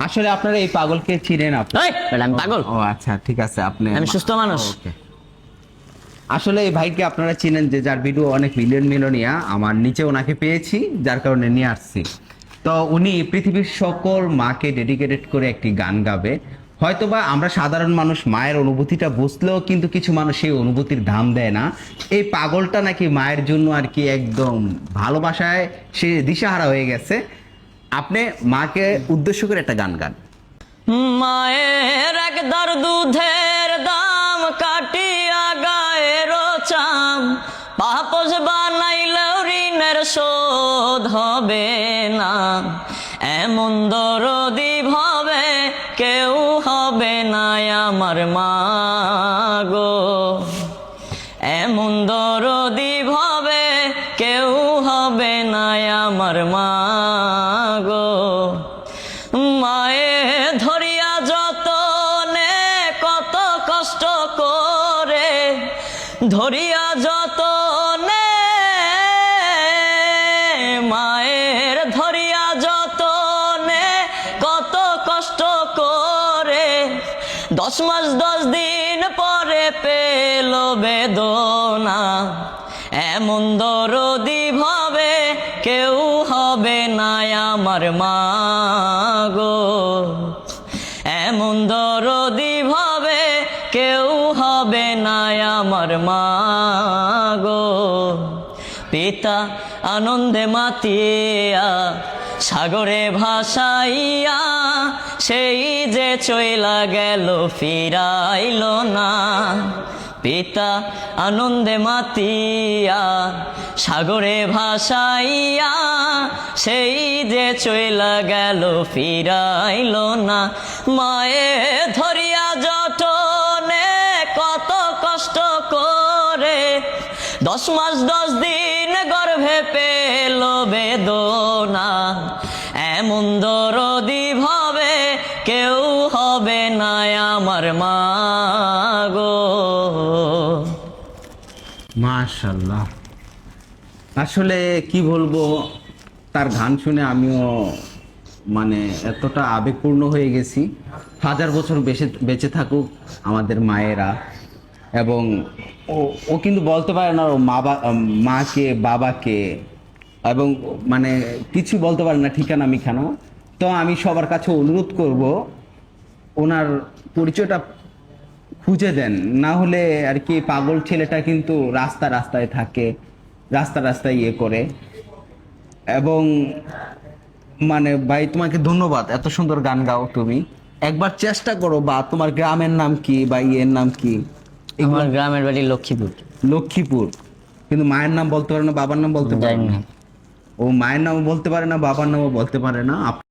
আসলে আপনারা এই পাগলকে চিনেন আপনি? আমি পাগল? ও আচ্ছা, ঠিক আছে। আমি সুস্থ মানুষ। ওকে। আসলে এই ভাইকে আপনারা চিনেন, যে যার ভিডিও অনেক মিলিয়নিয়া। আমার নিচে ওনাকে পেয়েছি, যার কারণে নিয়ে আসছি। তো উনি পৃথিবীর সকল মাকে ডেডিকেটেড করে একটি গান গাবে। হয়তোবা আমরা সাধারণ মানুষ মায়ের অনুভূতিটা বুঝলেও কিন্তু কিছু মানুষ সেই অনুভূতির দাম দেয় না। এই পাগলটা নাকি মায়ের জন্য আর কি একদম ভালোবাসায় সে দিশাহারা হয়ে গেছে। আপনি মাকে উদ্দেশ্য করে একটা গান গান। মায়ের একদার দুধের দাম কাটিয়া গায়ের চাম, পাপস বানাইলেও ঋণের শোধ হবে না। এমন দরদি ভাবে কেউ হবে না আমার মা গো, এমন দরদি ভাবে কেউ হবে না আমার মা গো। মায়ে ধরিয়া যতনে কত কষ্ট করে, ধরিয়া যতনে, মায়ের ধরিয়া যতনে কত কষ্ট করে, 10 মাস 10 দিন পরে পেল বেদনা। এমন দরদি ভাবে কেউ হবে না আমার মা গো, এমন দরদি ভাবে কেউ হবে না আমার মা গো। পিতা আনন্দে মাতিয়া সাগরে ভাসাইয়া, সেই যে চইলা গেল ফিরাইল না। পিতা আনন্দে মাতিয়া সাগরে ভাসাইয়া, সেই যে চইলা গেল ফিরাইল না। মায়ে ধরিয়া যতনে কত কষ্ট করে, 10 মাস 10 দিন গর্ভে পেল বেদনা। এমন দরদি ভাবে কেউ হবে না আমার মা গো। মাশাআল্লাহ। আসলে কি বলবো, তার গান শুনে আমিও মানে এতটা আবেগপূর্ণ হয়ে গেছি। 1000 বছর বেঁচে থাকুক আমাদের মায়েরা। এবং ও ও কিন্তু বলতে পারে না ওর মাকে বাবাকে, এবং মানে কিছু বলতে পারে না ঠিকানা মিখানা। তো আমি সবার কাছে অনুরোধ করব, ওনার পরিচয়টা খুঁজে দেন, না হলে আর কি পাগল ছেলেটা কিন্তু রাস্তায় থাকে, রাস্তায় ইয়ে করে। এবং মানে ভাই তোমাকে ধন্যবাদ, এত সুন্দর গান গাও তুমি। একবার চেষ্টা করো, বা তোমার গ্রামের নাম কি বা ইয়ের নাম কি? আমার গ্রামের বাড়ি লক্ষ্মীপুর। লক্ষ্মীপুর। কিন্তু মায়ের নাম বলতে পারে না, বাবার নাম বলতে পারে না। ও মায়ের নামও বলতে পারে না, বাবার নামও বলতে পারে না।